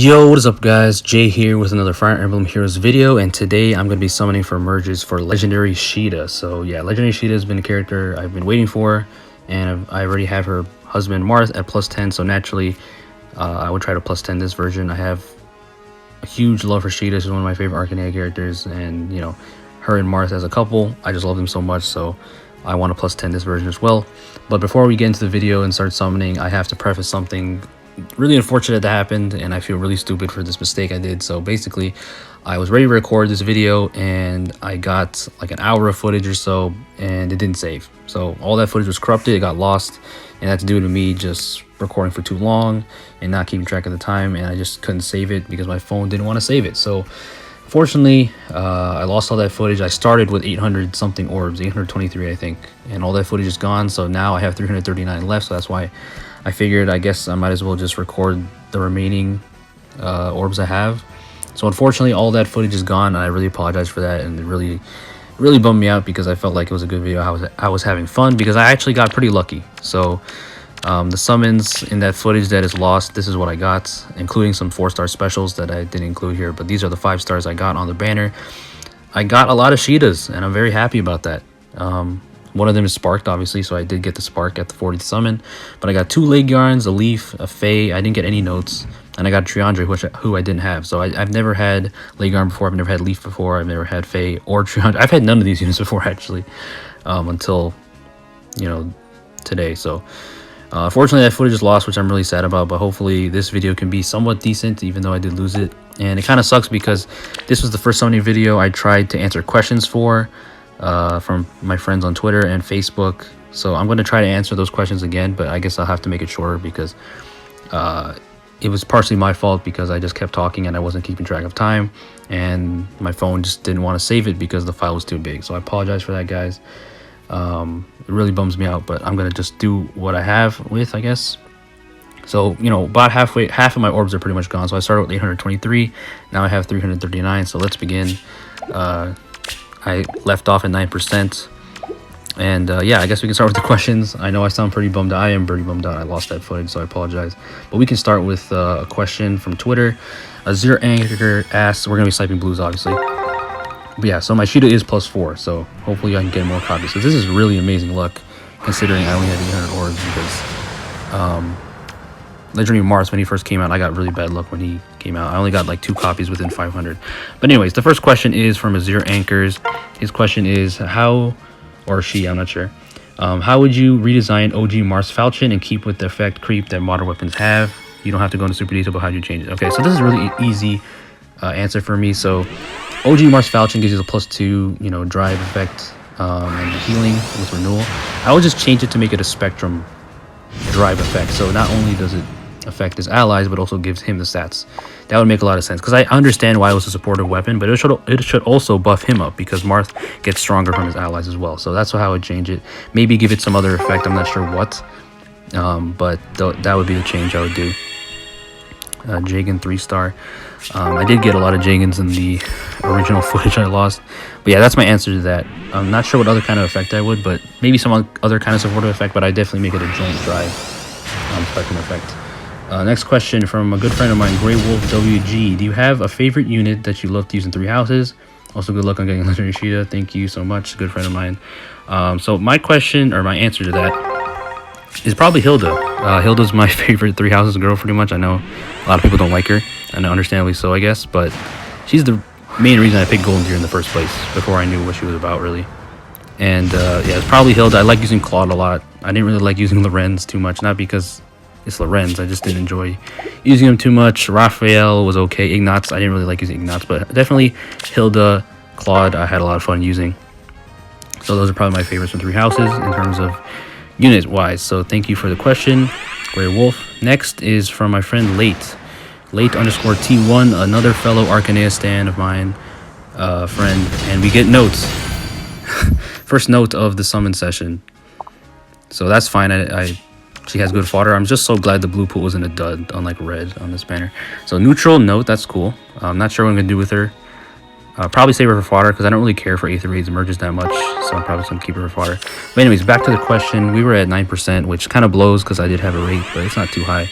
Yo, what is up guys? Jay here with another Fire Emblem Heroes video, and today I'm going to be summoning for merges for Legendary Caeda. So yeah, Legendary Caeda has been a character I've been waiting for, and I already have her husband Marth at plus 10, so naturally I would try to plus 10 this version. I have a huge love for Caeda. She's one of my favorite Arcanea characters, and you know, her and Marth as a couple, I just love them so much, so I want to plus 10 this version as well. But before we get into the video and start summoning, I have to preface something really unfortunate that happened, and I feel really stupid for this mistake I did. So basically, I was ready to record this video and I got like an hour of footage or so, and it didn't save. So all that footage was corrupted, it got lost, and that's due to me just recording for too long and not keeping track of the time, and I just couldn't save it because my phone didn't want to save it. So fortunately, I lost all that footage. I started with 800 something orbs, 823 I think, and all that footage is gone. So now I have 339 left, so that's why I figured I guess I might as well just record the remaining orbs I have. So unfortunately, all that footage is gone, and I really apologize for that, and it really bummed me out because I felt like it was a good video. I was having fun because I actually got pretty lucky. So the summons in that footage that is lost, this is what I got, including some 4-star specials that I didn't include here, but these are the 5 stars I got on the banner. I got a lot of Caedas, and I'm very happy about that. One of them is sparked, obviously, so I did get the spark at the 40th summon, but I got 2 leg yarns, a leaf, a fey. I didn't get any notes, and I got Triandre, who I didn't have. So I've never had leg yarn before, I've never had leaf before, I've never had fey or Triandre. I've had none of these units before, actually, until, you know, today. So fortunately, that footage is lost, which I'm really sad about, but hopefully this video can be somewhat decent, even though I did lose it. And it kind of sucks because this was the first summoning video I tried to answer questions for from my friends on Twitter and Facebook. So I'm going to try to answer those questions again, but I guess I'll have to make it shorter because it was partially my fault because I just kept talking and I wasn't keeping track of time, and my phone just didn't want to save it because the file was too big. So I apologize for that, guys. It really bums me out, but I'm gonna just do what I have with, I guess. So, you know, about half of my orbs are pretty much gone. So I started with 823, now I have 339. So let's begin. I left off at 9%, and yeah, I guess we can start with the questions. I know I sound pretty bummed out. I am pretty bummed out. I lost that footage, so I apologize. But we can start with a question from Twitter. Zero Anchor asks, we're gonna be sniping blues, obviously. But yeah, so my Caeda is plus 4, so hopefully I can get more copies. So this is really amazing luck, considering I only had 800 orbs, because Legendary Marth, when he first came out, I got really bad luck when he came out. I only got like 2 copies within 500. But anyways, the first question is from Azir Anchors. His question is, how, or she, I'm not sure, how would you redesign OG Marth's Falchion and keep with the effect creep that modern weapons have? You don't have to go into super detail, but how do you change it? Okay, so this is a really easy answer for me. So OG Marth's Falchion gives you the +2, you know, drive effect and healing with renewal. I would just change it to make it a spectrum drive effect. So not only does it affect his allies, but also gives him the stats. That would make a lot of sense, because I understand why it was a supportive weapon, but it should also buff him up, because Marth gets stronger from his allies as well. So that's how I would change it. Maybe give it some other effect, I'm not sure what, but that would be the change I would do. Jagan 3-star. I did get a lot of Jagans in the original footage I lost, but yeah, that's my answer to that. I'm not sure what other kind of effect I would, but maybe some other kind of supportive effect, but I definitely make it a joint drive spectrum effect. Next question from a good friend of mine, Grey Wolf WG. Do you have a favorite unit that you love to use in 3 houses? Also, good luck on getting Legendary Caeda. Thank you so much, good friend of mine. So my question, or my answer to that, is probably Hilda. Hilda's my favorite 3 houses girl, pretty much. I know a lot of people don't like her, and understandably so, I guess, but she's the main reason I picked Golden Deer in the first place, before I knew what she was about, really. And yeah, it's probably Hilda. I like using Claude a lot. I didn't really like using Lorenz too much, not because it's Lorenz, I just didn't enjoy using him too much. Raphael was okay. Ignatz, I didn't really like using Ignatz, but definitely Hilda, Claude, I had a lot of fun using. So those are probably my favorites from 3 houses in terms of unit wise. So thank you for the question, Grey Wolf. Next is from my friend Late _T1, another fellow Arcanea stan of mine, friend, and we get notes. First note of the summon session, so that's fine. She has good fodder. I'm just so glad the blue pool wasn't a dud, unlike red on this banner. So neutral note, that's cool. I'm not sure what I'm gonna do with her. Probably save her for fodder, because I don't really care for 8th raids merges that much, so I'm probably just gonna keep her for fodder. But anyways, back to the question. We were at 9%, which kind of blows because I did have a rate, but it's not too high.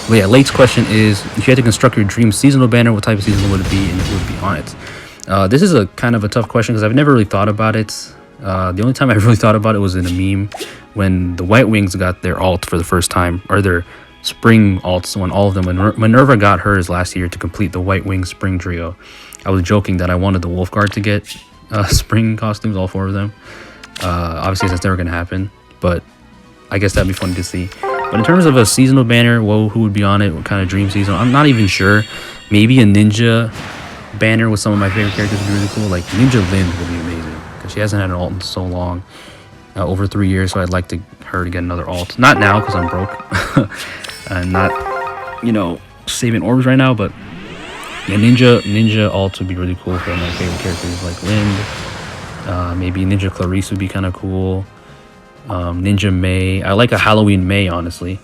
But yeah, Late's question is, if you had to construct your dream seasonal banner, what type of seasonal would it be and who would be on it? This is a kind of a tough question because I've never really thought about it. The only time I really thought about it was in a meme when the White Wings got their alt for the first time, or their spring alts, when all of them, when Minerva got hers last year to complete the White Wing spring trio. I was joking that I wanted the Wolf Guard to get spring costumes, all 4 of them. Obviously, that's never going to happen, but I guess that'd be fun to see. But in terms of a seasonal banner, who would be on it? What kind of dream season? I'm not even sure. Maybe a ninja banner with some of my favorite characters would be really cool. Like Ninja Lind would be amazing because she hasn't had an alt in so long, over 3 years. So I'd like her to get another alt. Not now because I'm broke and not, saving orbs right now. But yeah, ninja alts would be really cool for my favorite characters like Lind. Maybe Ninja Clarice would be kind of cool. Ninja May. I like a Halloween May, honestly,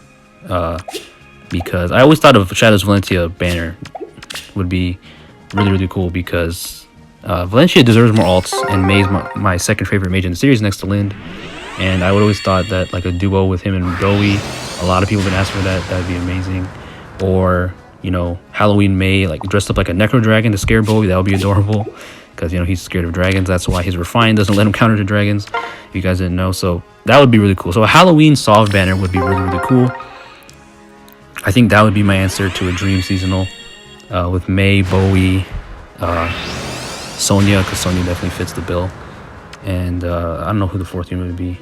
because I always thought of Shadows Valencia banner would be really, really cool because Valencia deserves more alts, and May's my second favorite mage in the series next to Lind. And I would always thought that like a duo with him and Bowie, a lot of people have been asking for that. That'd be amazing. Or Halloween May, like dressed up like a Necro Dragon to scare Bowie. That would be adorable because he's scared of dragons. That's why his Refine doesn't let him counter to dragons, if you guys didn't know. So that would be really cool. So a Halloween Solve banner would be really, really cool. I think that would be my answer to a dream seasonal, with May, Bowie, Sonya, because Sonya definitely fits the bill. And I don't know who the 4th team would be.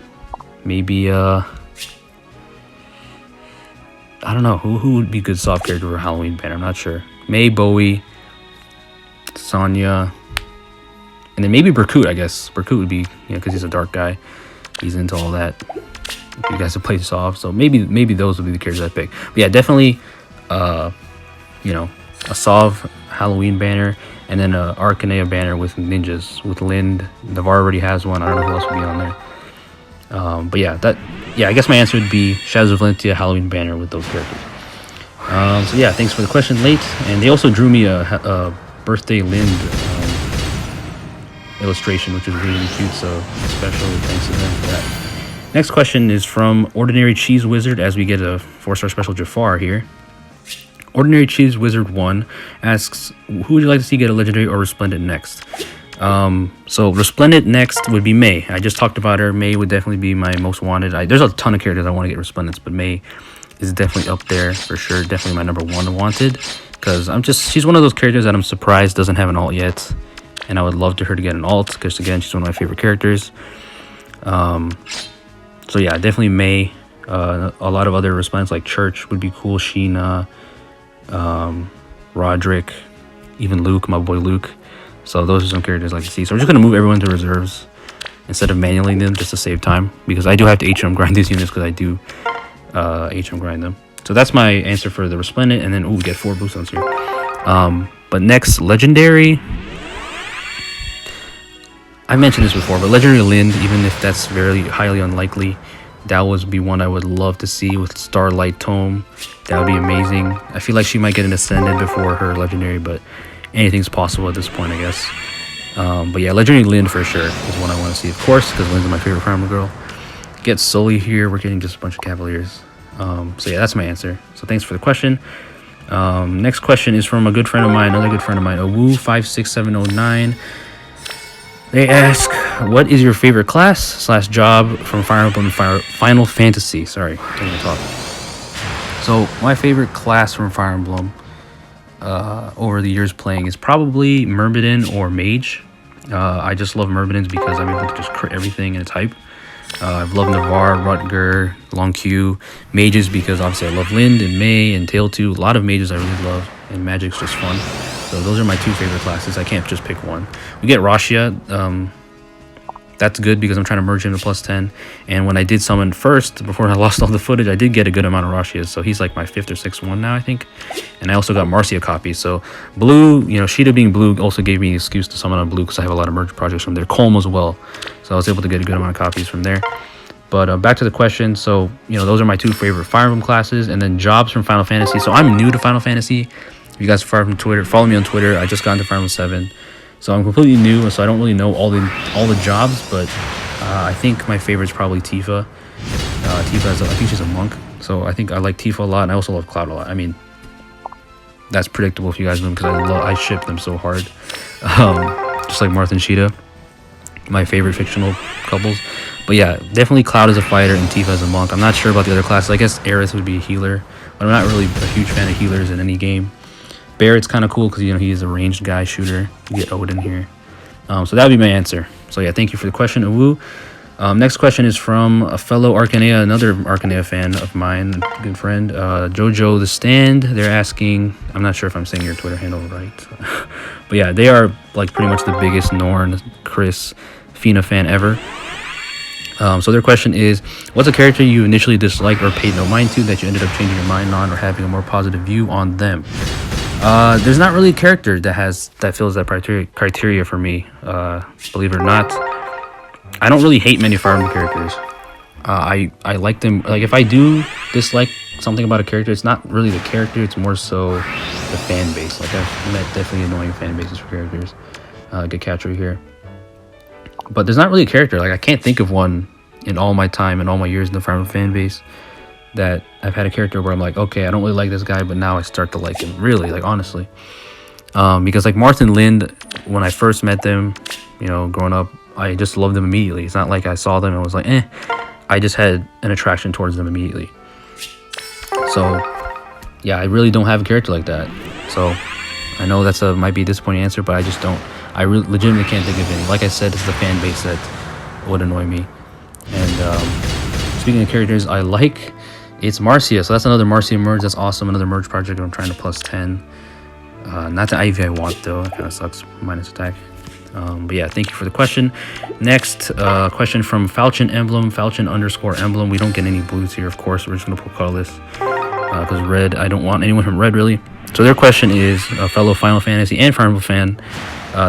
Maybe I don't know who would be good soft character for Halloween banner. I'm not sure. May, Bowie, Sonya, and then maybe Berkut. I guess Berkut would be, because he's a dark guy. He's into all that. If you guys have played soft, so maybe those would be the characters I pick. But yeah, definitely, a Sov Halloween banner, and then a Arcanea banner with ninjas with Lind. Navarre already has one. I don't know who else would be on there. But yeah, I guess my answer would be Shadows of Valencia Halloween banner with those characters. So yeah, thanks for the question, Late. And they also drew me a birthday Lind illustration, which is really cute. So special thanks to them for that. Next question is from Ordinary Cheese Wizard, as we get a 4-star special Jafar here. Ordinary Cheese Wizard 1 asks, who would you like to see get a legendary or resplendent next? So resplendent next would be May. I just talked about her. May would definitely be my most wanted. There's a ton of characters I want to get resplendents, but May is definitely up there for sure. Definitely my number 1 wanted, because she's one of those characters that I'm surprised doesn't have an alt yet, and I would love her to get an alt because again, she's one of my favorite characters. So yeah, definitely May. A lot of other resplendents like Church would be cool. Sheena, Roderick, even Luke, my boy Luke. So those are some characters I like to see. So we're just going to move everyone to reserves instead of manually them just to save time, because I do have to HM grind these units because I do HM grind them. So that's my answer for the resplendent. And then we get 4 boost zones here. But next, legendary. I mentioned this before, but legendary Lind, even if that's very highly unlikely, that would be one I would love to see with Starlight Tome. That would be amazing. I feel like she might get an ascendant before her legendary, but anything's possible at this point, I guess. But yeah, legendary Lind for sure is one I want to see, of course, because Lind's my favorite Fire Emblem girl. Get Sully here. We're getting just a bunch of Cavaliers. So yeah, that's my answer. So thanks for the question. Next question is from a good friend of mine, another good friend of mine, Awu56709. They ask, what is your favorite class / job from Fire Emblem Final Fantasy? Sorry, can't even talk. So my favorite class from Fire Emblem over the years playing is probably Myrmidon or Mage. I just love Myrmidons because I'm able to just crit everything in its hype. I've loved Navarre, Rutger, Long Q, Mages because obviously I love Lind and May and Tail 2. A lot of Mages I really love, and Magic's just fun. So those are my 2 favorite classes. I can't just pick one. We get Rashia. That's good because I'm trying to merge him to +10. And when I did summon first, before I lost all the footage, I did get a good amount of Rashias. So he's like my 5th or 6th one now, I think. And I also got Marcia copies. So blue, Sheeta being blue also gave me an excuse to summon on blue because I have a lot of merge projects from there. Colm as well. So I was able to get a good amount of copies from there. But back to the question. So, those are my 2 favorite Fire Emblem classes. And then jobs from Final Fantasy. So I'm new to Final Fantasy. If you guys are from Twitter, follow me on Twitter. I just got into Fire Emblem 7. So I'm completely new, so I don't really know all the jobs, but I think my favorite is probably Tifa. Tifa, I think she's a monk, So I think I like Tifa a lot, and I also love Cloud a lot. I mean, that's predictable if you guys know, because I ship them so hard. Just like Marth and Caeda, my favorite fictional couples. But yeah, definitely Cloud as a fighter and Tifa as a monk. I'm not sure about the other classes. I guess Aerith would be a healer, but I'm not really a huge fan of healers in any game. Barrett's kind of cool because, you know, he is a ranged guy shooter. You get Odin here. So that would be my answer. So yeah, thank you for the question, Awu. Next question is from a fellow Arcanea, another Arcanea fan of mine, good friend, Jojo the Stand. They're asking, I'm not sure if I'm saying your Twitter handle right, but yeah, they are like pretty much the biggest Norn, Chris, Fina fan ever. So their question is, what's a character you initially disliked or paid no mind to that you ended up changing your mind on or having a more positive view on them? There's not really a character that fills that criteria for me. Believe it or not, I don't really hate many Fire Emblem characters. I like them. Like, if I do dislike something about a character, it's not really the character, it's more so the fan base. Like, I've met definitely annoying fan bases for characters. Good catch right here. But there's not really a character. Like, I can't think of one in all my time and all my years in the Fire Emblem fan base that I've had a character where I'm like, okay, I don't really like this guy, but now I start to like him, really, like, honestly. Because like Marth and Lind, when I first met them, you know, growing up, I just loved them immediately. It's not like I saw them and was like, I just had an attraction towards them immediately. So yeah, I really don't have a character like that. So I know that's might be a disappointing answer, but I just don't. I legitimately can't think of any. Like I said, it's the fan base that would annoy me. And speaking of characters I like, it's Marcia. So that's another Marcia merge. That's awesome. Another merge project I'm trying to plus 10. Not the IV I want, though. It kind of sucks. Minus attack. But yeah, thank you for the question. Next question from Falchion Emblem, Falchion_Emblem. We don't get any blues here, of course. We're just going to pull colorless. Because red, I don't want anyone from red, really. So their question is, a fellow Final Fantasy and Fire Emblem fan,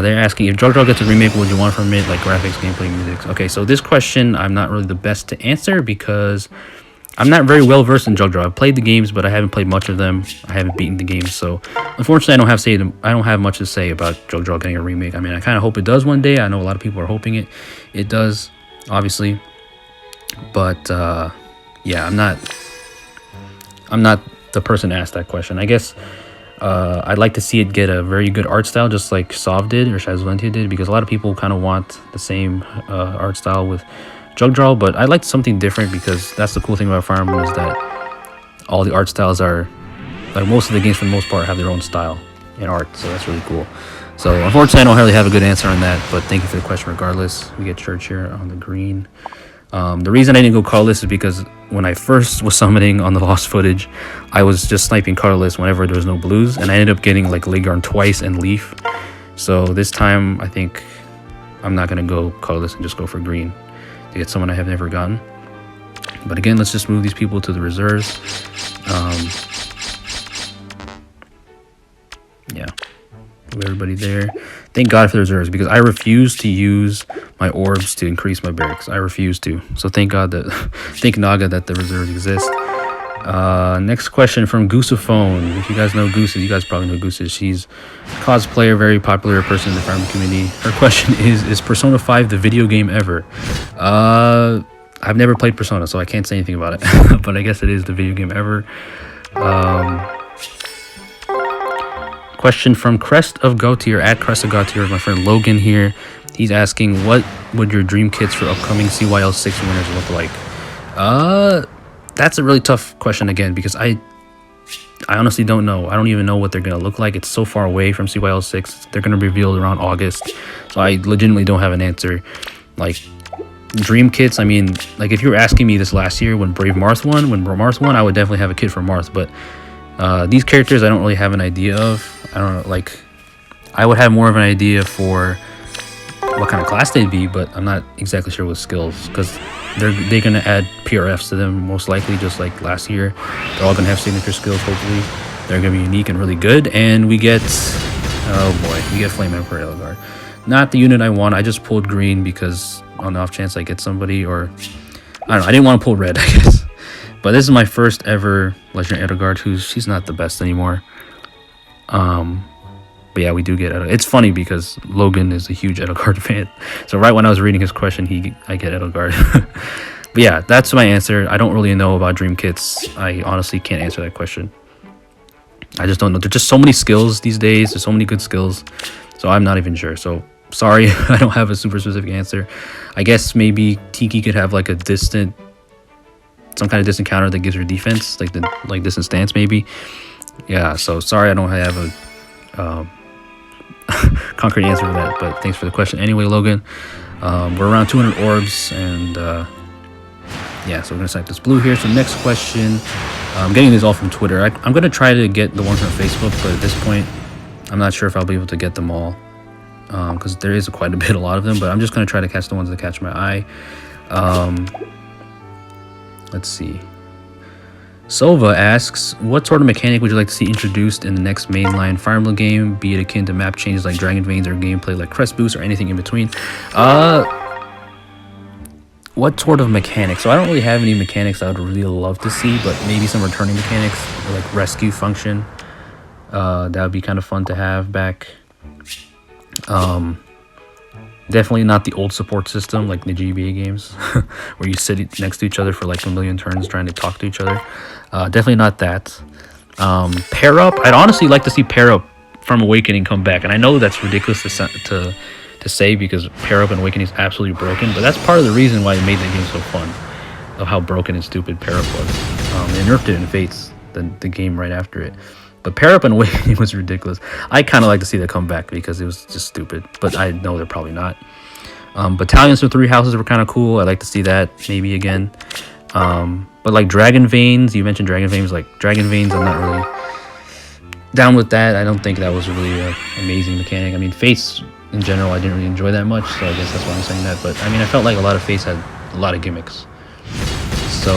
they're asking, if JoJo gets a remake, what would you want from it? Like graphics, gameplay, music? Okay, so this question, I'm not really the best to answer because I'm not very well versed in JoJo. I've played the games, but I haven't played much of them. I haven't beaten the games, so unfortunately, I don't have much to say about JoJo getting a remake. I mean, I kind of hope it does one day. I know a lot of people are hoping it does, obviously, but yeah, I'm not the person to ask that question. I guess I'd like to see it get a very good art style, just like Sov did or Shazlentia did, because a lot of people kind of want the same art style with JoJo, but I like something different because that's the cool thing about Fire Emblem is that all the art styles are, like, most of the games for the most part have their own style in art, so that's really cool. So unfortunately, I don't really have a good answer on that, but thank you for the question regardless. We get Church here on the green. The reason I didn't go colorless is because when I first was summoning on the lost footage, I was just sniping colorless whenever there was no blues, and I ended up getting like Legarn twice and Leaf. So this time I think I'm not gonna go colorless and just go for green to get someone I have never gotten. But again, let's just move these people to the reserves. Yeah, move everybody there. Thank God for the reserves, because I refuse to use my orbs to increase my barracks. I refuse to. So thank God that, thank Naga that the reserves exist. Next question from Gooseophone. If you guys know Goose, you guys probably know Goose. She's a cosplayer, very popular person in the Fire Emblem community. Her question is Persona 5 the video game ever? I've never played Persona, so I can't say anything about it. But I guess it is the video game ever. Question from Crest of Gautier, at Crest of Gautier, my friend Logan here. He's asking, what would your dream kits for upcoming CYL 6 winners look like? That's a really tough question again, because I honestly don't know. I don't even know what they're going to look like. It's so far away from CYL 6. They're going to be revealed around August. So I legitimately don't have an answer. Like, dream kits, I mean, like, if you were asking me this last year when Marth won, I would definitely have a kit for Marth. But these characters I don't really have an idea of. I don't know, like, I would have more of an idea for what kind of class they'd be, but I'm not exactly sure with skills, because they're gonna add PRFs to them most likely, just like last year. They're all gonna have signature skills. Hopefully they're gonna be unique and really good. And we get, oh boy, we get Flame Emperor Elgar. Not the unit I want. I just pulled green because on the off chance I get somebody, or I don't know, I didn't want to pull red, I guess. But this is my first ever Legendary Edelgard, she's not the best anymore. But yeah, we do get Edelgard. It's funny because Logan is a huge Edelgard fan. So right when I was reading his question, I get Edelgard. But But yeah, that's my answer. I don't really know about dream kits. I honestly can't answer that question. I just don't know. There's just so many skills these days. There's so many good skills. So I'm not even sure. So sorry, I don't have a super specific answer. I guess maybe Tiki could have like some kind of distant counter that gives her defense, like distant stance maybe. Yeah, so sorry I don't have a concrete answer for that, but thanks for the question anyway, Logan. We're around 200 orbs, and yeah, so we're gonna select this blue here. So next question, I'm getting these all from Twitter. I'm gonna try to get the ones from Facebook, but at this point I'm not sure if I'll be able to get them all, because there is quite a lot of them, but I'm just gonna try to catch the ones that catch my eye. Let's see. Sova asks, what sort of mechanic would you like to see introduced in the next mainline Fire Emblem game, be it akin to map changes like Dragon Veins or gameplay like Crest Boost or anything in between? What sort of mechanics? So I don't really have any mechanics I would really love to see, but maybe some returning mechanics or like rescue function. That would be kind of fun to have back. Definitely not the old support system like the GBA games where you sit next to each other for like a million turns trying to talk to each other. Definitely not that. Pair up. I'd honestly like to see Pair Up from Awakening come back, and I know that's ridiculous to say because Pair Up and Awakening is absolutely broken, but that's part of the reason why it made that game so fun, of how broken and stupid Pair Up was. They nerfed it in Fates, the game right after it. But Pair Up and Awakening was ridiculous. I kind of like to see that come back because it was just stupid, but I know they're probably not. Battalions with 3 houses were kind of cool. I'd like to see that maybe again. But like Dragon Veins, you mentioned Dragon Veins. Like Dragon Veins, I'm not really down with that. I don't think that was really an amazing mechanic. I mean, Fates in general, I didn't really enjoy that much, so I guess that's why I'm saying that. But I mean, I felt like a lot of Fates had a lot of gimmicks. So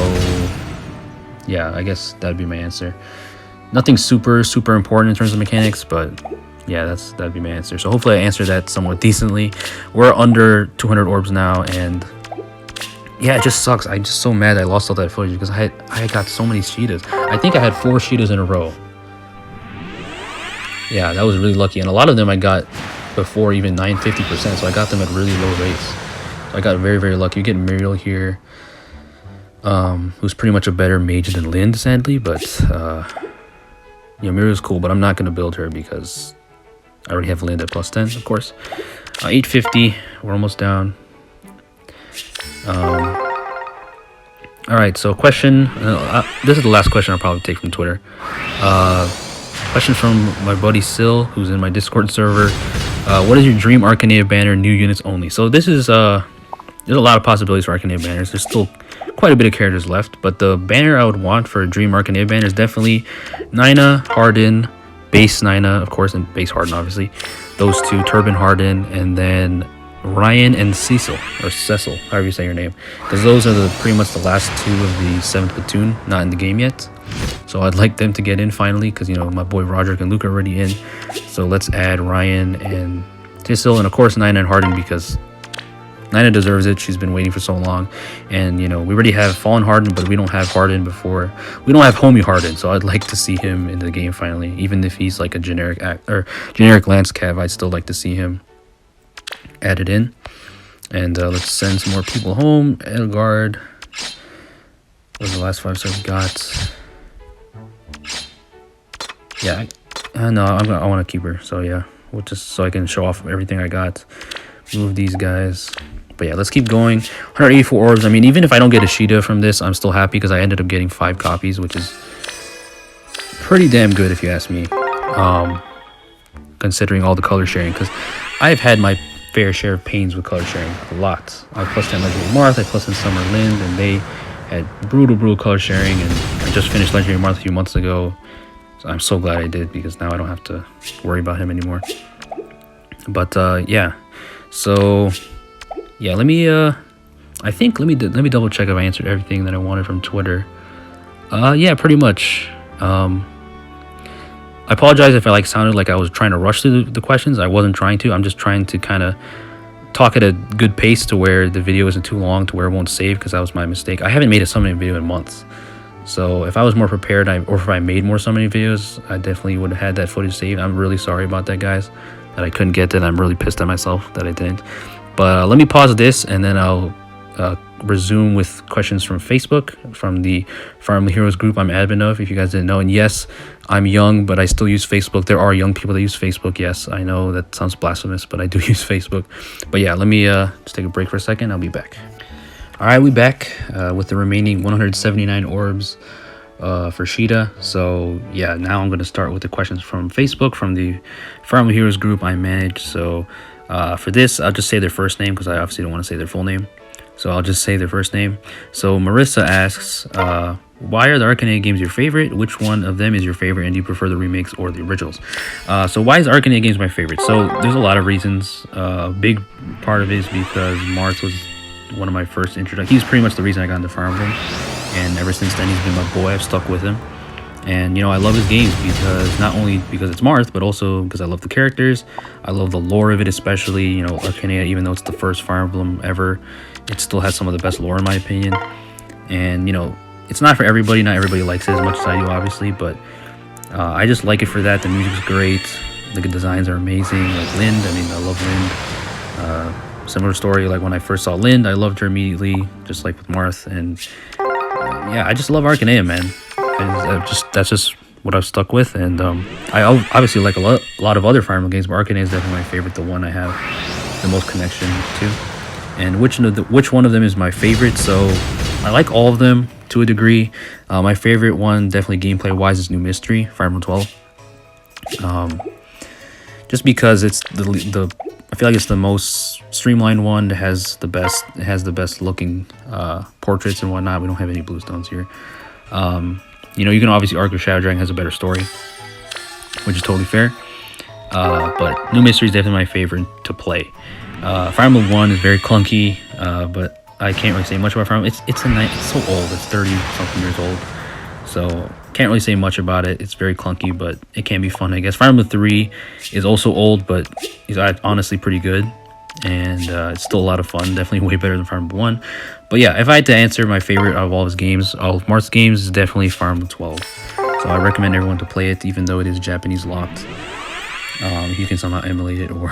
yeah, I guess that'd be my answer. Nothing super important in terms of mechanics, but yeah, that'd be my answer. So hopefully I answered that somewhat decently. We're under 200 orbs now, and yeah, it just sucks. I'm just so mad I lost all that footage because I got so many Sheetas. I think I had 4 Sheetas in a row. Yeah, that was really lucky, and a lot of them I got before even 950%, so I got them at really low rates. So I got very lucky. You get Muriel here, who's pretty much a better mage than Lind, sadly, but yeah, Muriel's cool, but I'm not going to build her because I already have Lind at +10, of course. 850, we're almost down. Alright, so question, this is the last question I'll probably take from Twitter. Question from my buddy Sil, who's in my Discord server. What is your dream Arcanea banner, new units only? So this is, there's a lot of possibilities for Arcanea banners. There's still quite a bit of characters left, but the banner I would want for a dream Arcanea banner is definitely Nina, Harden, base Nina, of course, and base Harden, obviously. Those two, Turban Harden, and then Ryan and Cecil, or Cecil, however you say your name, because those are pretty much the last 2 of the 7th platoon, not in the game yet. So I'd like them to get in finally, because, you know, my boy Roderick and Luke are already in. So let's add Ryan and Cecil, and of course Nina and Harden, because Nina deserves it. She's been waiting for so long, and you know, we already have Fallen Harden, but we don't have Harden before. We don't have Homie Harden, so I'd like to see him in the game finally. Even if he's like a generic Lance Cav, I'd still like to see him added in. And let's send some more people home. Edelgard. Those are the last 5 stars we got. Yeah, no, I want to keep her. So yeah, we'll just so I can show off everything I got. Move these guys. But yeah, let's keep going. 184 orbs. I mean, even if I don't get a Sheeta from this, I'm still happy because I ended up getting 5 copies, which is pretty damn good if you ask me, considering all the color sharing, because I've had my fair share of pains with color sharing, a lot. I +10 Legendary Marth, I +10 Summer Lind, and they had brutal color sharing, and I just finished Legendary Marth a few months ago, so I'm so glad I did, because now I don't have to worry about him anymore. But yeah, so yeah, let me double check if I answered everything that I wanted from Twitter. Yeah, pretty much. I apologize if I sounded like I was trying to rush through the questions. I wasn't trying to. I'm just trying to kind of talk at a good pace to where the video isn't too long, to where it won't save, because that was my mistake. I haven't made a summoning video in months, so if I was more prepared, or if I made more summoning videos, I definitely would have had that footage saved. I'm really sorry about that, guys, that I couldn't get that. I'm really pissed at myself that I didn't. But let me pause this, and then I'll resume with questions from Facebook, from the Fire Emblem Heroes group I'm admin of, if you guys didn't know. And yes, I'm young, but I still use Facebook. There are young people that use Facebook. Yes, I know that sounds blasphemous, but I do use Facebook. But yeah, let me just take a break for a second. I'll be back. All right, we back with the remaining 179 orbs for Caeda. So yeah, now I'm going to start with the questions from Facebook, from the Fire Emblem Heroes group I manage. So for this, I'll just say their first name because I obviously don't want to say their full name. So I'll just say their first name. So Marissa asks, why are the Arcanea games your favorite? Which one of them is your favorite, and do you prefer the remakes or the originals? So why is Arcanea games my favorite? So there's a lot of reasons. A big part of it is because Marth was one of my first introductions. He's pretty much the reason I got into Fire Emblem, and ever since then he's been my boy. I've stuck with him, and you know, I love his games because not only because it's Marth, but also because I love the characters. I love the lore of it, especially, you know, Arcanea, even though it's the first Fire Emblem ever, it still has some of the best lore in my opinion. And you know, it's not for everybody. Not everybody likes it as much as I do, obviously, but I just like it for that. The music's great, the designs are amazing. Like Lind, I mean, I love Lind. Similar story, like when I first saw Lind, I loved her immediately, just like with Marth. And yeah, I just love Arcanea, man. And that's just what I've stuck with. And I obviously like a lot of other Fire Emblem games, but Arcanea is definitely my favorite, the one I have the most connection to. And which one of them is my favorite? So I like all of them to a degree. My favorite one, definitely gameplay wise, is New Mystery, Fire Emblem 12. Just because it's I feel like it's the most streamlined one. It has the best looking portraits and whatnot. We don't have any bluestones here. You know, you can obviously argue Shadow Dragon has a better story, which is totally fair. But New Mystery is definitely my favorite to play. Fire Emblem 1 is very clunky, but I can't really say much about Fire Emblem. It's so old. It's 30-something years old. So can't really say much about it. It's very clunky, but it can be fun, I guess. Fire Emblem 3 is also old, but is honestly pretty good. And it's still a lot of fun. Definitely way better than Fire Emblem 1. But yeah, if I had to answer my favorite out of all of his games, all of Marth's games, is definitely Fire Emblem 12. So I recommend everyone to play it, even though it is Japanese locked. You can somehow emulate it or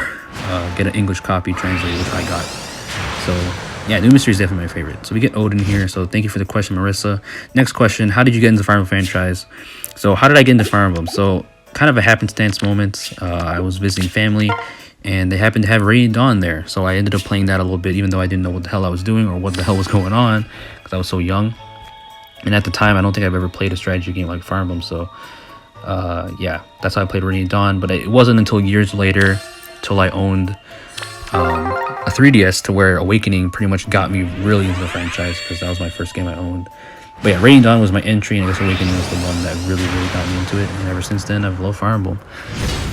get an English copy translated, which I got. So yeah, New Mystery is definitely my favorite. So we get Odin here. So thank you for the question, Marissa. Next question: how did you get into the Fire Emblem franchise? So how did I get into Fire Emblem? So kind of a happenstance moment. I was visiting family, and they happened to have Radiant Dawn there. So I ended up playing that a little bit, even though I didn't know what the hell I was doing or what the hell was going on, because I was so young. And at the time, I don't think I've ever played a strategy game like Fire Emblem. So yeah, that's how I played Radiant Dawn. But it wasn't until years later till I owned a 3DS to where Awakening pretty much got me really into the franchise, because that was my first game I owned. But yeah, Radiant Dawn was my entry, and I guess Awakening was the one that really got me into it. And ever since then, I've loved Fire Emblem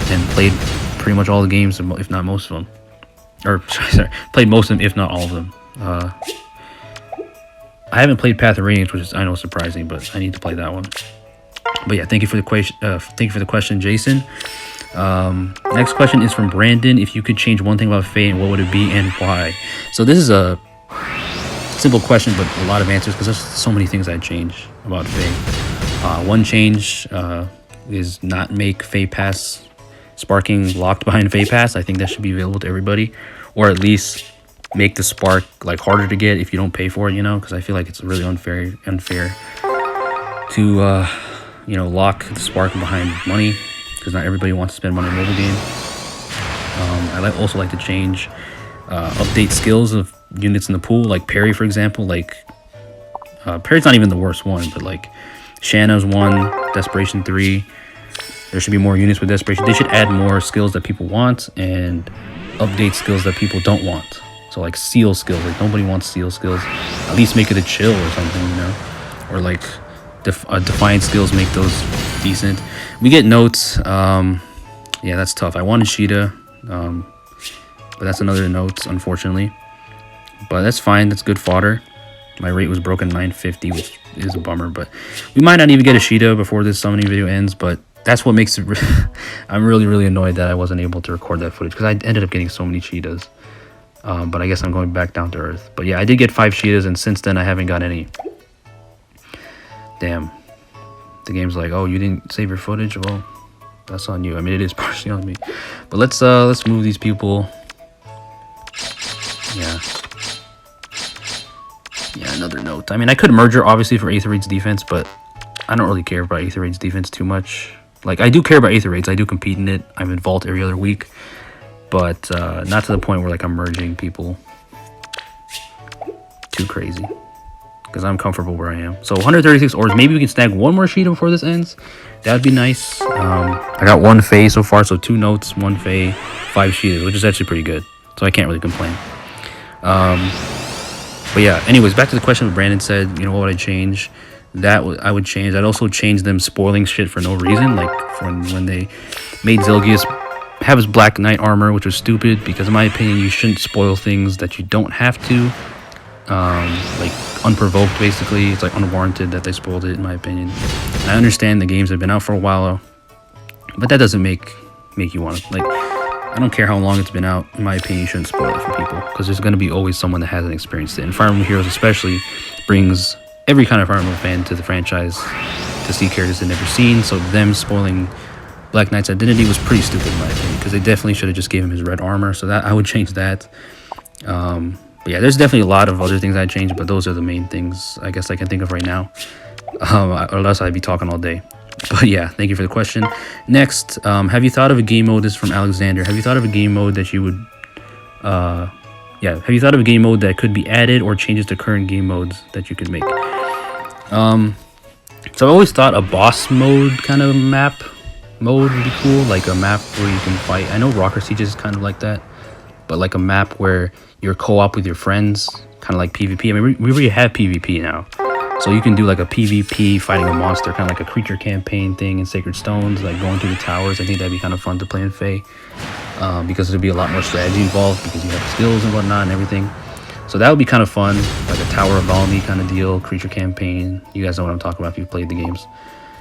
and played pretty much all the games, if not most of them. Or sorry, played most of them, if not all of them. I haven't played Path of Radiance, which is, I know, surprising, but I need to play that one. But yeah, thank you for the question. Thank you for the question, Jason. Next question is from Brandon. If you could change one thing about Faye, what would it be and why? So this is a simple question, but a lot of answers, because there's so many things I'd change about Faye. One change is not make Faye Pass sparking locked behind Faye Pass. I think that should be available to everybody, or at least make the spark like harder to get if you don't pay for it, you know, because I feel like it's really unfair to you know, lock the spark behind money, because not everybody wants to spend money on a mobile game. I also like to change update skills of units in the pool, like Parry, for example. Like Parry's not even the worst one, but like Shanna's 1, Desperation 3. There should be more units with Desperation. They should add more skills that people want and update skills that people don't want. So like seal skills, like nobody wants seal skills. At least make it a chill or something, you know, or like defiant skills, make those decent. We get notes. Yeah, that's tough. I wanted Caeda, but that's another note, unfortunately. But that's fine. That's good fodder. My rate was broken 950, which is a bummer. But we might not even get a Caeda before this summoning video ends. But that's what makes it. I'm really annoyed that I wasn't able to record that footage, because I ended up getting so many Caedas. But I guess I'm going back down to earth. But yeah, I did get 5 Caedas, and since then I haven't got any. Damn. The game's like, oh, you didn't save your footage? Well, that's on you. I mean, it is partially on me. But let's move these people. Yeah. Yeah, another note. I mean, I could merge her obviously for Aether Raid's defense, but I don't really care about Aether Raid's defense too much. Like, I do care about Aether Raids. I do compete in it. I'm in Vault every other week, but not to the point where like I'm merging people too crazy, because I'm comfortable where I am. So 136 orbs. Maybe we can snag one more Sheeta before this ends. That'd be nice. I got 1 Fae so far, so 2 notes, 1 Fae, 5 Sheetas, which is actually pretty good. So I can't really complain. But yeah, anyways, back to the question. Brandon said, you know, what would I change? That I would change. I'd also change them spoiling shit for no reason, like when they made Zilgius have his Black Knight armor, which was stupid, because in my opinion, you shouldn't spoil things that you don't have to. Like unprovoked, basically. It's like unwarranted that they spoiled it, in my opinion. And I understand the games have been out for a while, but that doesn't make you want to, like, I don't care how long it's been out. In my opinion, you shouldn't spoil it for people, because there's going to be always someone that hasn't experienced it. And Fire Emblem Heroes especially brings every kind of Fire Emblem fan to the franchise to see characters they've never seen. So them spoiling Black Knight's identity was pretty stupid, in my opinion, because they definitely should have just gave him his red armor. So that I would change that. But yeah, there's definitely a lot of other things I'd change, but those are the main things I guess I can think of right now. Or else I'd be talking all day. But yeah, thank you for the question. Next, have you thought of a game mode? This is from Alexander. Have you thought of a game mode that you would have you thought of a game mode that could be added or changes to current game modes that you could make? So I've always thought a boss mode kind of map mode would be cool, like a map where you can fight. I know Rocker Siege is kind of like that, but like a map where you're co-op with your friends, kind of like PvP. I mean, we already have PvP now, so you can do like a PvP fighting a monster, kind of like a creature campaign thing in Sacred Stones, like going through the towers. I think that'd be kind of fun to play in FEH, because there'd be a lot more strategy involved, because you have skills and whatnot and everything. So that would be kind of fun, like a Tower of Balmy kind of deal, creature campaign. You guys know what I'm talking about if you've played the games.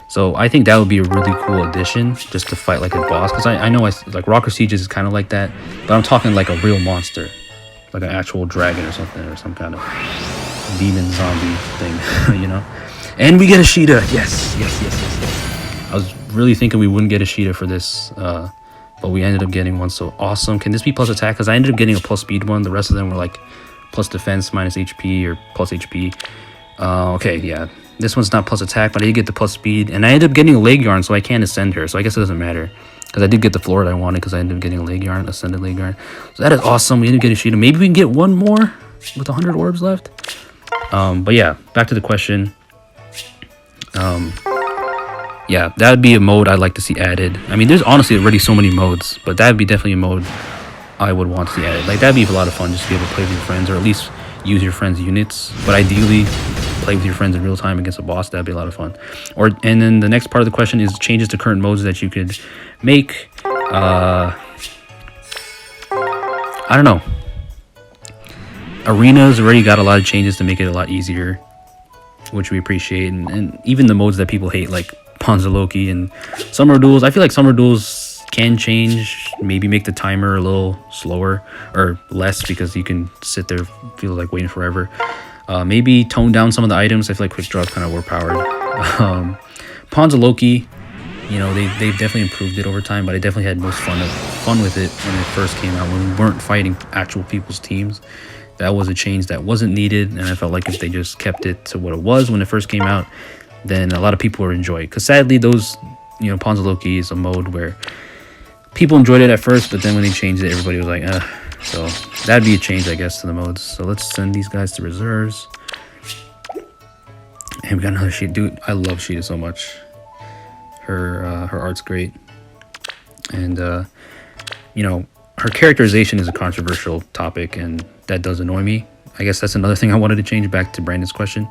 So I think that would be a really cool addition, just to fight like a boss, because I know like Rocker Siege is kind of like that, but I'm talking like a real monster, like an actual dragon or something, or some kind of demon zombie thing, you know. And we get a Sheeta. Yes. I was really thinking we wouldn't get a Sheeta for this, but we ended up getting one. So awesome. Can this be plus attack? Because I ended up getting a plus speed one. The rest of them were like plus defense minus HP or plus HP. Okay, yeah, this one's not plus attack, but I did get the plus speed, and I ended up getting a leg yarn, so I can't ascend her, so I guess it doesn't matter, because I did get the floor that I wanted, because I ended up getting a leg yarn, ascended leg yarn. So that is awesome. We ended up getting a Sheeta. Maybe we can get one more with 100 orbs left. But yeah, back to the question. Yeah, that would be a mode I'd like to see added. I mean, there's honestly already so many modes, but that would be definitely a mode I would want to see added. Like, that'd be a lot of fun, just to be able to play with your friends, or at least use your friends' units, but ideally play with your friends in real time against a boss. That'd be a lot of fun. And then the next part of the question is changes to current modes that you could make. I don't know. Arena's already got a lot of changes to make it a lot easier, which we appreciate, and even the modes that people hate, like Ponzaloki and Summer Duels. I feel like Summer Duels can change, maybe make the timer a little slower or less, because you can sit there, feel like waiting forever. Maybe tone down some of the items. I feel like quick draw is kind of overpowered. Ponzaloki, you know, they've definitely improved it over time, but I definitely had most fun with it when it first came out, when we weren't fighting actual people's teams. That was a change that wasn't needed, and I felt like if they just kept it to what it was when it first came out, then a lot of people would enjoy it. Because sadly, those, you know, Ponzaloki is a mode where people enjoyed it at first, but then when they changed it, everybody was like, so that'd be a change, I guess, to the modes. So let's send these guys to reserves. And we got another Sheeta. Dude, I love Sheeta so much. Her art's great. And, you know, her characterization is a controversial topic, and that does annoy me. I guess that's another thing I wanted to change, back to Brandon's question.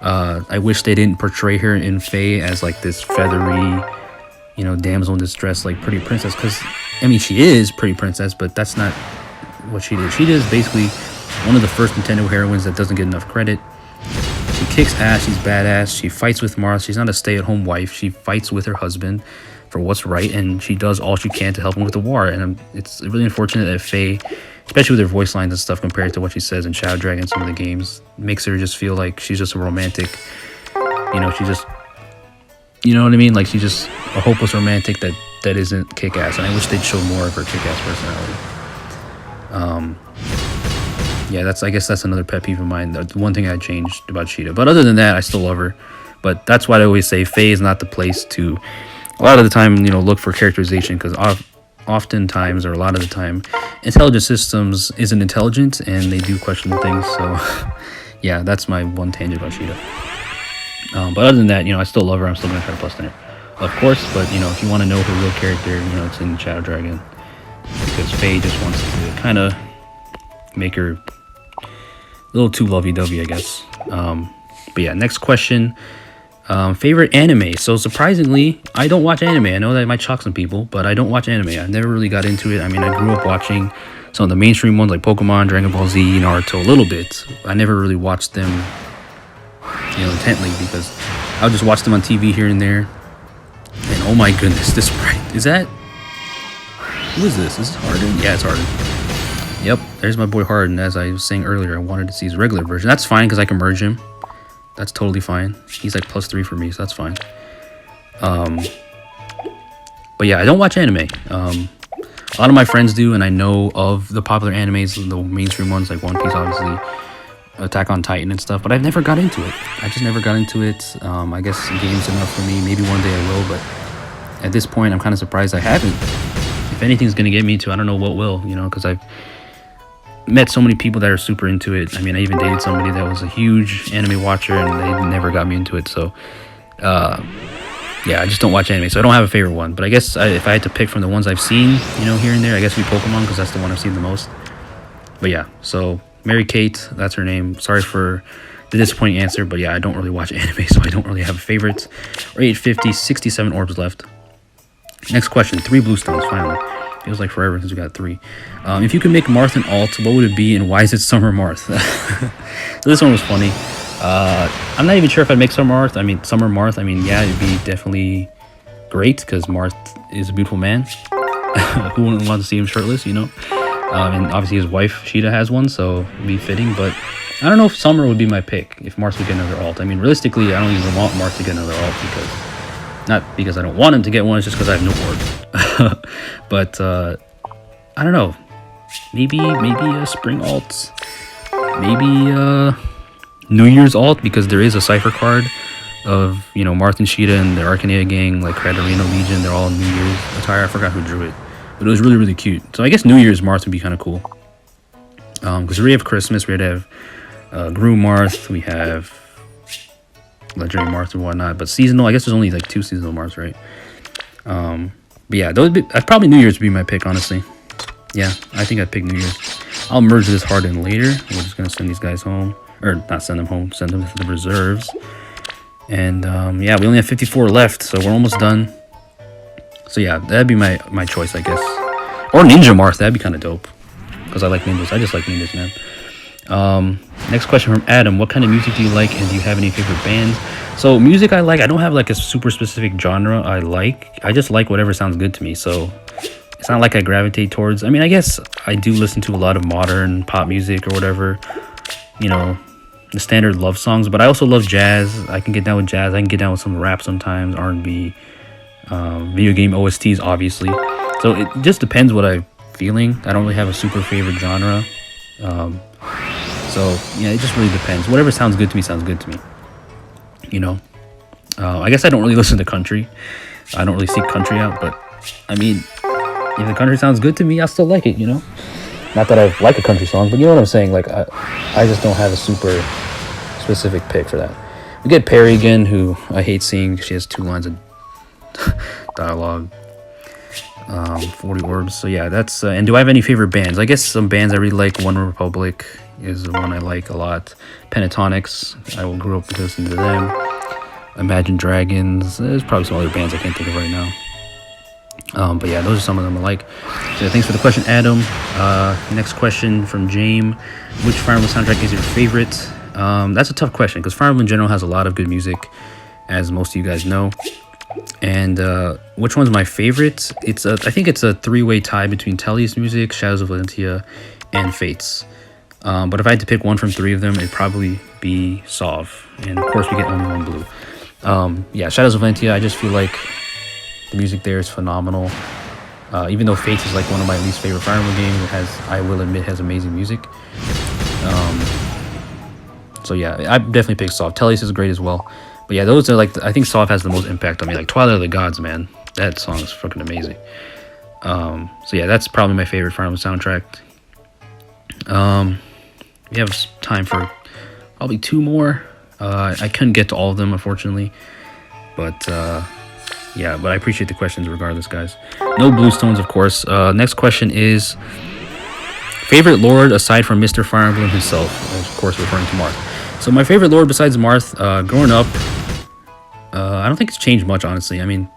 I wish they didn't portray her in FEH as like this feathery, you know, damsel in distress, like pretty princess, because I mean, she is pretty princess, but that's not what she did. She is basically one of the first Nintendo heroines that doesn't get enough credit. She kicks ass, she's badass, she fights with Marth. She's not a stay-at-home wife. She fights with her husband for what's right, and she does all she can to help him with the war. And it's really unfortunate that FEH, especially with her voice lines and stuff compared to what she says in Shadow Dragon, some of the games, makes her just feel like she's just a romantic, you know, she just, you know what I mean? Like, she's just a hopeless romantic that isn't kick-ass, and I wish they'd show more of her kick-ass personality. yeah, I guess that's another pet peeve of mine. The one thing I changed about Caeda. But other than that, I still love her. But that's why I always say FEH is not the place to, a lot of the time, look for characterization, because oftentimes, or a lot of the time, intelligent systems isn't intelligent, and they do question things. So yeah, that's my one tangent about Caeda. But other than that, I still love her. I'm still gonna try to bust in her, of course. But if you want to know her real character, it's in Shadow Dragon, because FEH just wants to kind of make her a little too lovey-dovey, I guess. But yeah, next question. Favorite anime. So surprisingly, I don't watch anime. I know that might shock some people, but I don't watch anime. I never really got into it. I mean, I grew up watching some of the mainstream ones like Pokemon, Dragon Ball Z, Naruto a little bit. I never really watched them, intently, because I would just watch them on TV here and there. And oh my goodness, this sprite, is that, who is this? Is this Harden? Yeah, it's Harden. Yep, there's my boy Harden. As I was saying earlier, I wanted to see his regular version. That's fine, because I can merge him. That's totally fine. He's like +3 for me, so that's fine. But yeah, I don't watch anime. A lot of my friends do, and I know of the popular animes, the mainstream ones like One Piece, obviously, Attack on Titan and stuff, but I've never got into it. I just never got into it. I guess game's enough for me. Maybe one day I will, but at this point, I'm kind of surprised I haven't. If anything's gonna get me to, I don't know what will, because I've met so many people that are super into it. I mean, I even dated somebody that was a huge anime watcher, and they never got me into it. So yeah, I just don't watch anime, so I don't have a favorite one. But I guess if I had to pick from the ones I've seen, here and there, I guess it'd be Pokemon, because that's the one I've seen the most. But yeah, so Mary Kate, that's her name. Sorry for the disappointing answer, but yeah, I don't really watch anime, so I don't really have a favorite. Or 850, 67 orbs left. Next question, 3 bluestones, finally. Feels like forever since we got 3. If you could make Marth an alt, what would it be, and why is it Summer Marth? So this one was funny. I'm not even sure if I'd make Summer Marth. Summer Marth, yeah, it'd be definitely great, because Marth is a beautiful man. Who wouldn't want to see him shirtless, And obviously his wife, Caeda, has one, so it'd be fitting. But I don't know if Summer would be my pick, if Marth would get another alt. Realistically, I don't even want Marth to get another alt, not because I don't want him to get one, it's just because I have no orbs. But I don't know, maybe a spring alt, maybe New Year's alt, because there is a cipher card of Marth and Caeda and the Arcanea gang, like Katarina Legion. They're all in New Year's attire. I forgot who drew it, but it was really, really cute. So I guess New Year's Marth would be kind of cool, because we have Christmas, we have Gru Marth, we have Legendary Marth and whatnot, but seasonal, I guess there's only like 2 seasonal Marths, right? But yeah, those would be, probably New Year's would be my pick, honestly. Yeah, I think I'd pick New Year's. I'll merge this Harden later. We're just gonna send these guys home, or not send them home, send them to the reserves. And yeah, we only have 54 left, so we're almost done. So yeah, that'd be my choice, I guess. Or Ninja Marth, that'd be kind of dope, because I like ninjas. I just like ninjas, man. Next question from Adam. What kind of music do you like, and do you have any favorite bands? So music I like, I don't have like a super specific genre I like. I just like whatever sounds good to me. So it's not like I gravitate towards, I guess I do listen to a lot of modern pop music or whatever, the standard love songs, but I also love jazz. I can get down with jazz. I can get down with some rap sometimes, R&B, video game OSTs, obviously. So it just depends what I'm feeling. I don't really have a super favorite genre. So yeah, it just really depends. Whatever sounds good to me sounds good to me. I guess I don't really listen to country. I don't really seek country out, but if the country sounds good to me, I still like it, Not that I like a country song, but you know what I'm saying? Like, I just don't have a super specific pick for that. We get Perry again, who I hate seeing. She has 2 lines of dialogue. 40 orbs. So yeah, that's... and do I have any favorite bands? I guess some bands I really like. One Republic is the one I like a lot. Pentatonics, I grew up listening to them. Imagine Dragons. There's probably some other bands I can't think of right now. But yeah, those are some of them I like. So thanks for the question, Adam. Next question from James. Which Fire Emblem soundtrack is your favorite? That's a tough question, because Fire Emblem in general has a lot of good music, as most of you guys know. And which one's my favorite? I think it's a 3-way tie between Telly's music, Shadows of Valentia, and Fates. But if I had to pick one from 3 of them, it'd probably be Sov. And of course, we get only one blue. Yeah, Shadows of Valentia, I just feel like the music there is phenomenal. Even though Fates is like one of my least favorite Fire Emblem games, I will admit, has amazing music. So yeah, I definitely pick Soft. Tellius is great as well. But yeah, those are like, I think Soft has the most impact on me. Like Twilight of the Gods, man. That song is fucking amazing. So yeah, that's probably my favorite Fire Emblem soundtrack. We have time for probably 2 more. I couldn't get to all of them, unfortunately. But yeah, but I appreciate the questions regardless, guys. No Bluestones, of course. Next question is, favorite Lord aside from Mr. Fire Emblem himself? Of course, referring to Marth. So my favorite Lord besides Marth, growing up, I don't think it's changed much, honestly. I mean,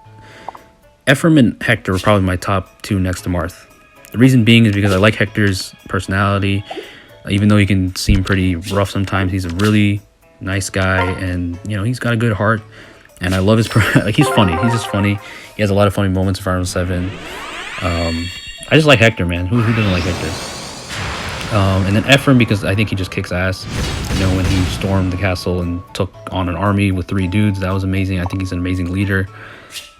Ephraim and Hector were probably my top 2 next to Marth. The reason being is because I like Hector's personality. Even though he can seem pretty rough sometimes, he's a really nice guy, and you know, he's got a good heart. And I love his like, he's funny. He's just funny. He has a lot of funny moments in Fire Emblem 7. I just like Hector, man. Who doesn't like Hector? And then Ephraim, because I think he just kicks ass. You know, when he stormed the castle and took on an army with 3 dudes, that was amazing. I think he's an amazing leader.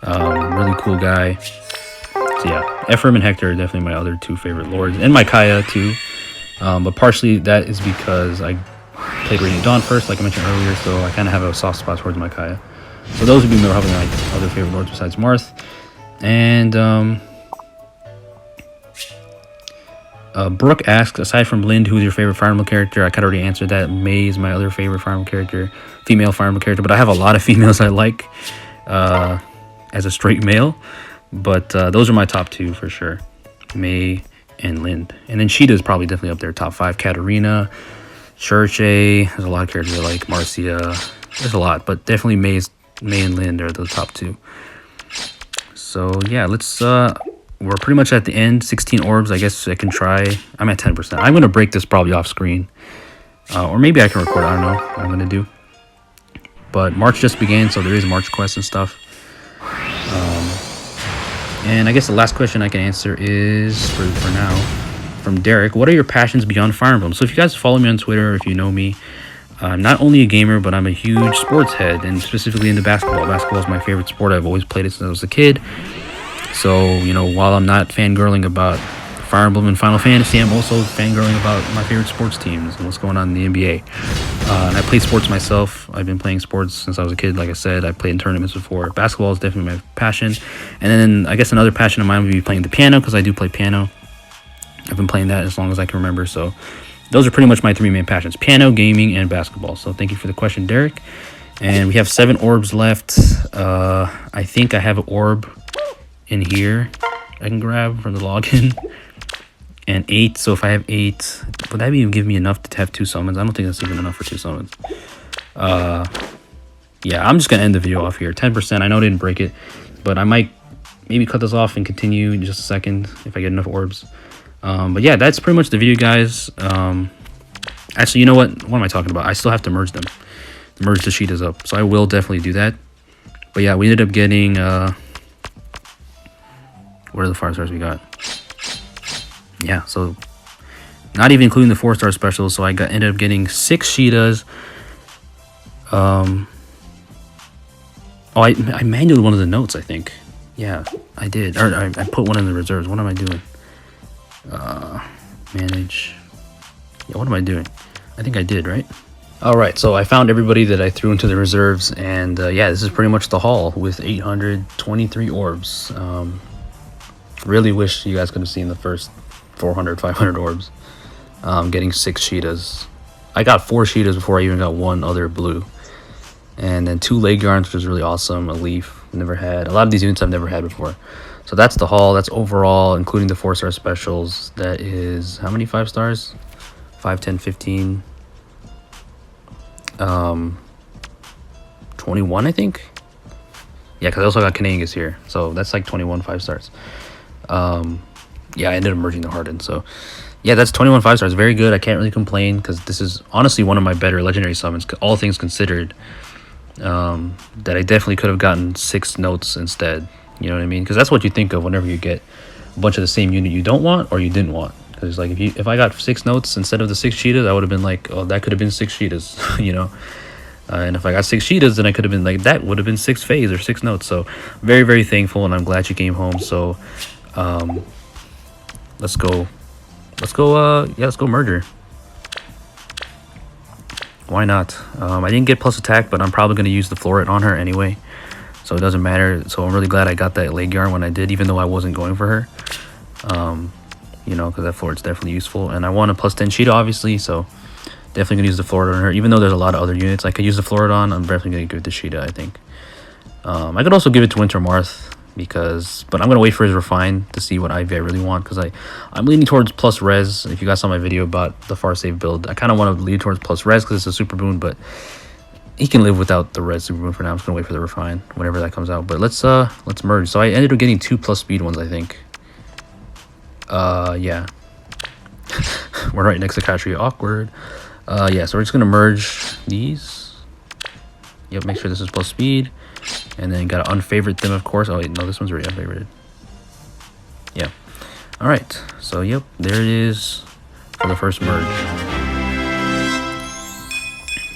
Really cool guy. So yeah, Ephraim and Hector are definitely my other 2 favorite lords, and my Caeda too. But partially that is because I played Radiant Dawn first, like I mentioned earlier, so I kind of have a soft spot towards my Caeda. So those would be probably my other favorite lords besides Marth. And Brooke asks, aside from Lind, who's your favorite Fire Emblem character? I kind of already answered that. May is my other favorite Fire Emblem character, female Fire Emblem character, but I have a lot of females I like as a straight male. But those are my top 2 for sure, May and Lind. And then Sheeta is probably definitely up there, top 5. Katarina, Churche, there's a lot of characters I like. Marcia, there's a lot, but definitely May and Lind are the top 2. So yeah, let's we're pretty much at the end. 16 orbs. I guess I can try. I'm at 10%. I'm gonna break this probably off screen, or maybe I can record. I don't know what I'm gonna do. But March just began, so there is March quests and stuff. And I guess the last question I can answer is, for now, from Derek. What are your passions beyond Fire Emblem? So if you guys follow me on Twitter, or if you know me, I'm not only a gamer, but I'm a huge sports head, and specifically into basketball. Basketball is my favorite sport. I've always played it since I was a kid. So, you know, while I'm not fangirling about Fire Emblem and Final Fantasy, I'm also fangirling about my favorite sports teams and what's going on in the NBA. And I play sports myself. I've been playing sports since I was a kid. Like I said, I played in tournaments before. Basketball is definitely my passion. And then I guess another passion of mine would be playing the piano, because I do play piano. I've been playing that as long as I can remember. So those are pretty much my 3 main passions: piano, gaming, and basketball. So thank you for the question, Derek. And we have 7 orbs left. I think I have an orb in here I can grab from the login. And 8, so if I have 8, would that even give me enough to have 2 summons? I don't think that's even enough for 2 summons. Yeah, I'm just gonna end the video off here. 10%. I know I didn't break it, but I might maybe cut this off and continue in just a second if I get enough orbs. But yeah, that's pretty much the video, guys. Actually, you know what am I talking about? I still have to merge them, merge the Sheetas up, so I will definitely do that. But yeah, we ended up getting what are the 5-stars we got? Yeah, so not even including the 4-star specials, so I ended up getting 6 Sheetas. Oh, I manually one of the notes, I think. Yeah, I did. Or I put one in the reserves. What am I doing? Manage. Yeah, what am I doing? I think I did, right? All right, so I found everybody that I threw into the reserves, and yeah, this is pretty much the haul with 823 orbs. Really wish you guys could have seen the first 400, 500 orbs. Getting 6 Sheetas. I got 4 Sheetas before I even got 1 other blue. And then 2 leg guards, which was really awesome. A leaf, never had. A lot of these units I've never had before. So that's the haul. That's overall, including the 4-star specials. That is, how many 5-stars? 5, 10, 15. 21, I think. Yeah, because I also got Kanangas here. So that's like 21 5-stars. Yeah, I ended up merging the Harden. So yeah, that's 21 5-stars. Very good. I can't really complain, because this is honestly one of my better legendary summons, all things considered. That I definitely could have gotten 6 notes instead. You know what I mean? Because that's what you think of whenever you get a bunch of the same unit you don't want or you didn't want. Because like if I got 6 notes instead of the 6 Sheetas, I would have been like, oh, that could have been 6 Sheetas, you know. And if I got 6 Sheetas, then I could have been like, that would have been 6 Fays or 6 notes. So very, very thankful, and I'm glad you came home. So let's go yeah, let's go merger. Why not? I didn't get plus attack, but I'm probably going to use the floret on her anyway, so it doesn't matter. So I'm really glad I got that leg yarn when I did, even though I wasn't going for her. You know, because that floret's definitely useful, and I want a plus 10 Cheetah, obviously, so definitely gonna use the floret on her. Even though there's a lot of other units I could use the floret on, I'm definitely gonna give it to Caeda, I think. I could also give it to Winter Marth, but I'm gonna wait for his refine to see what IV I really want, because I'm leaning towards plus res. If you guys saw my video about the far save build, I kind of want to lean towards plus res because it's a super boon, but he can live without the res super boon for now. I'm just gonna wait for the refine whenever that comes out. But let's merge. So I ended up getting 2 plus speed ones, I think. Yeah. We're right next to Katria. Awkward. Yeah, so we're just gonna merge these. Yep, make sure this is plus speed. And then got to unfavorite them, of course. Oh wait, no, this one's already unfavorited. Yeah. Alright, so yep, there it is for the first merge.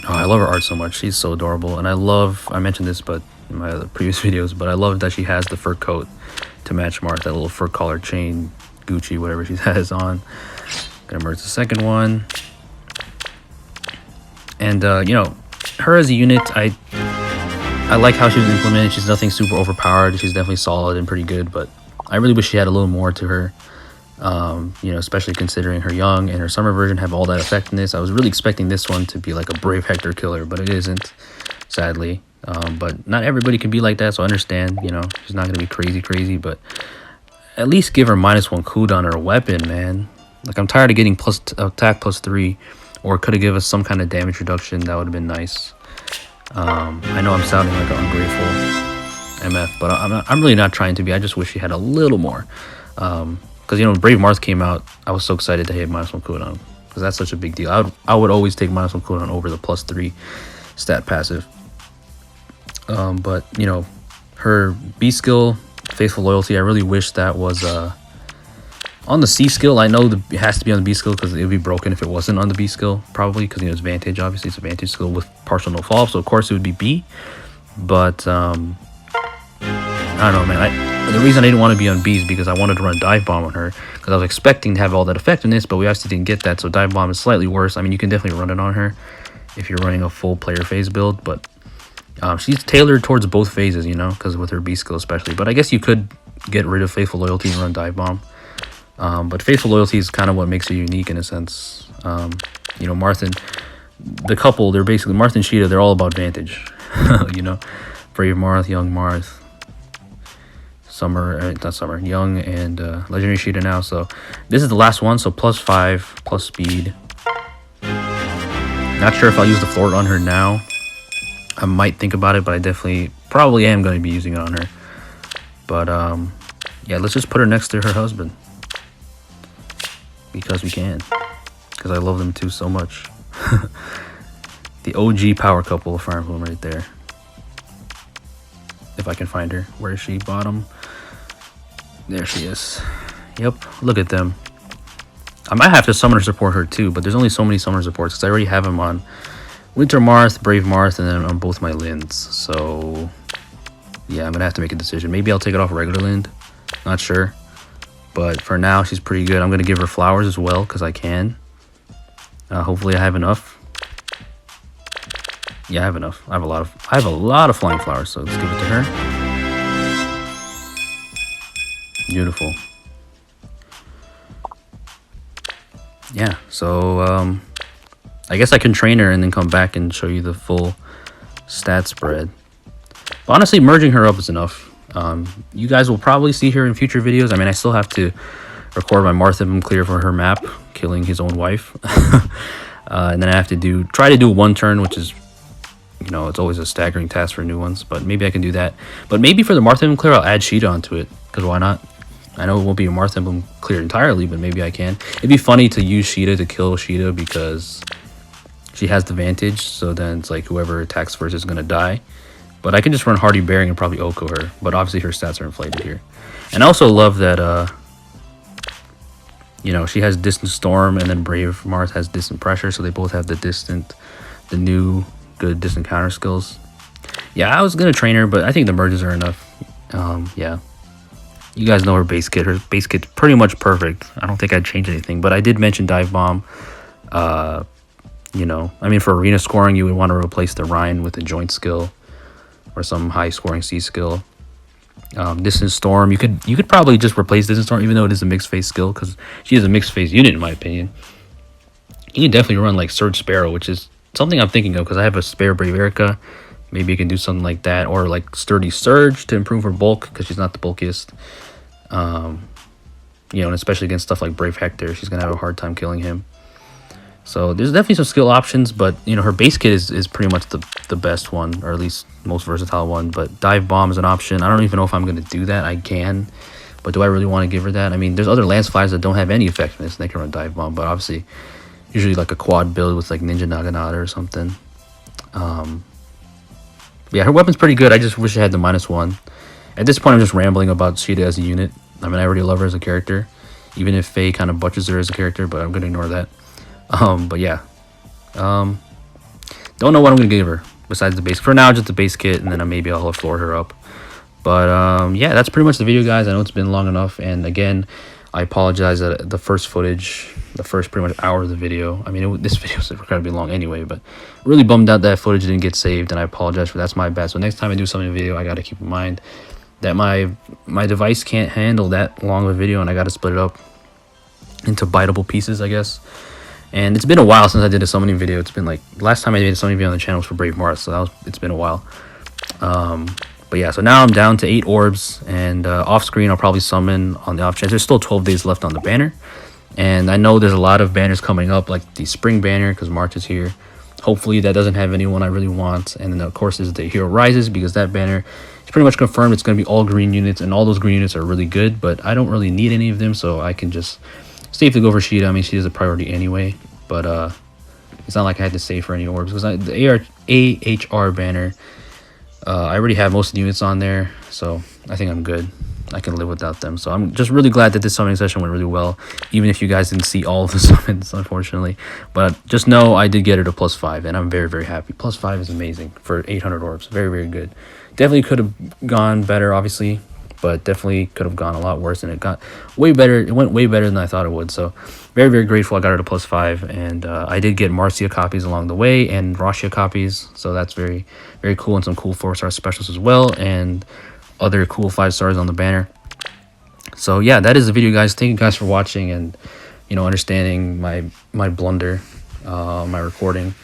Oh, I love her art so much. She's so adorable. And I mentioned this but in my other previous videos, but I love that she has the fur coat to match Marth, that little fur collar chain, Gucci, whatever she has on. Gonna merge the second one. And you know, her as a unit, I like how she was implemented. She's nothing super overpowered. She's definitely solid and pretty good, but I really wish she had a little more to her. You know, especially considering her young and her summer version have all that effectiveness. I was really expecting this one to be like a brave Hector killer, but it isn't, sadly. But not everybody can be like that, so I understand, you know, she's not gonna be crazy, but at least give her -1 cooldown on her weapon, man. Like, I'm tired of getting plus attack +3, or could have given us some kind of damage reduction. That would have been nice. I know I'm sounding like an ungrateful MF, but I'm really not trying to be. I just wish she had a little more. Because, you know, when Brave Marth came out, I was so excited to hit -1 cooldown, because that's such a big deal. I would always take -1 cooldown over the +3 stat passive. But, you know, her B skill, Faithful Loyalty, I really wish that was on the C skill. I know it has to be on the B skill because it would be broken if it wasn't on the B skill, probably, because, you know, it's Vantage. Obviously, it's a Vantage skill with partial no fall, so of course it would be B. But I don't know, man. The reason I didn't want to be on B is because I wanted to run Dive Bomb on her, because I was expecting to have all that effectiveness, but we obviously didn't get that. So Dive Bomb is slightly worse. I mean, you can definitely run it on her if you're running a full player phase build, but she's tailored towards both phases, you know, because with her B skill especially. But I guess you could get rid of Faithful Loyalty and run Dive Bomb. But Faithful Loyalty is kind of what makes it unique in a sense. You know, Marth and the couple, they're basically, Marth and Caeda, they're all about Vantage. You know, Brave Marth, Young Marth, Young and Legendary Caeda now. So this is the last one, so +5, plus speed. Not sure if I'll use the floret on her now. I might think about it, but I probably am going to be using it on her. But yeah, let's just put her next to her husband, because we can, because I love them too so much. The OG power couple of Fire Emblem right there. If I can find her. Where is she? Bottom. There she is. Yep, look at them. I might have to summoner support her too, but there's only so many summoner supports because I already have them on Winter Marth, Brave Marth, and then on both my Linds. So yeah, I'm gonna have to make a decision. Maybe I'll take it off regular Lind. Not sure. But for now, she's pretty good. I'm gonna give her flowers as well because I can. Hopefully, I have enough. Yeah, I have enough. I have a lot of flying flowers. So let's give it to her. Beautiful. Yeah. So I guess I can train her and then come back and show you the full stat spread. But honestly, merging her up is enough. You guys will probably see her in future videos. I mean, I still have to record my Marth Emblem clear for her map, killing his own wife. And then I have to try to do one turn, which is, you know, it's always a staggering task for new ones, but maybe I can do that. But maybe for the Marth Emblem clear, I'll add Caeda onto it, because why not? I know it won't be a Marth Emblem clear entirely, but maybe I can. It'd be funny to use Caeda to kill Caeda because she has the Vantage, so then it's like whoever attacks first is going to die. But I can just run Hardy Bearing and probably Oko her. But obviously her stats are inflated here. And I also love that, you know, she has Distant Storm, and then Brave Marth has Distant Pressure. So they both have the new good distant counter skills. Yeah, I was going to train her, but I think the merges are enough. Yeah. You guys know her base kit. Her base kit's pretty much perfect. I don't think I'd change anything. But I did mention Dive Bomb. you know, I mean, for arena scoring, you would want to replace the Rhine with a joint skill or some high scoring C skill. Distance Storm, you could probably just replace Distance Storm, even though it is a mixed phase skill, because she is a mixed phase unit in my opinion. You can definitely run like Surge Sparrow, which is something I'm thinking of because I have a spare Brave Erica. Maybe you can do something like that, or like Sturdy Surge to improve her bulk because she's not the bulkiest. You know, and especially against stuff like Brave Hector, she's gonna have a hard time killing him. So there's definitely some skill options, but you know, her base kit is pretty much the best one, or at least most versatile one. But Dive Bomb is an option. I don't even know if I'm gonna do that. I can, but do I really want to give her that? I mean, there's other Lance Flyers that don't have any effectiveness and they can run Dive Bomb, but obviously usually like a quad build with like Ninja Naginata or something. Yeah, her weapon's pretty good. I just wish I had the -1. At this point, I'm just rambling about Caeda as a unit. I mean, I already love her as a character, even if Faye kind of butchers her as a character, but I'm gonna ignore that. But yeah, don't know what I'm gonna give her besides the base. For now, just the base kit, and then maybe I'll floor her up. But yeah, that's pretty much the video, guys. I know it's been long enough, and again, I apologize that the first footage, the first pretty much hour of the video, I mean, this video is incredibly long anyway, but really bummed out that footage didn't get saved, and I apologize for that. That's my bad. So next time I do something in a video, I got to keep in mind that my device can't handle that long of a video, and I got to split it up into biteable pieces, I guess. And it's been a while since I did a summoning video. It's been like, last time I did a summoning video on the channel was for Brave Marth, so it's been a while. But yeah, so now I'm down to 8 orbs, and off screen I'll probably summon on the off chance. There's still 12 days left on the banner, and I know there's a lot of banners coming up, like the spring banner because March is here. Hopefully that doesn't have anyone I really want. And then of course is the Hero Rises, because that banner is pretty much confirmed it's going to be all green units, and all those green units are really good, but I don't really need any of them, so I can just safely go for Caeda. I mean, Caeda's a priority anyway, but it's not like I had to save for any orbs, because the AHR banner, I already have most of the units on there, so I think I'm good. I can live without them. So I'm just really glad that this summoning session went really well, even if you guys didn't see all of the summons, unfortunately. But just know I did get it to +5, and I'm very, very happy. +5 is amazing for 800 orbs. Very, very good. Definitely could have gone better, obviously, but definitely could have gone a lot worse, and it got way better. It went way better than I thought it would. So very, very grateful I got it to +5, and I did get Marcia copies along the way and Roshia copies, so that's very, very cool, and some cool 4-star specials as well, and other cool 5 stars on the banner. So yeah, that is the video, guys. Thank you guys for watching, and you know, understanding my blunder, my recording.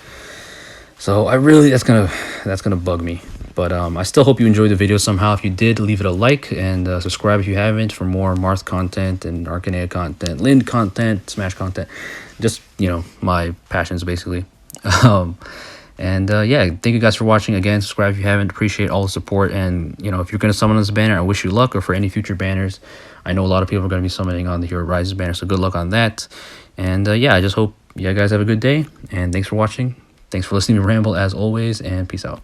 So I really, that's gonna bug me. But I still hope you enjoyed the video somehow. If you did, leave it a like, and subscribe if you haven't for more Marth content and Arcanea content, Lind content, Smash content. Just, you know, my passions basically. Yeah, thank you guys for watching. Again, subscribe if you haven't. Appreciate all the support. And you know, if you're going to summon this banner, I wish you luck, or for any future banners. I know a lot of people are going to be summoning on the Hero Rises banner, so good luck on that. And yeah, I just hope you guys have a good day, and thanks for watching. Thanks for listening to me ramble as always, and peace out.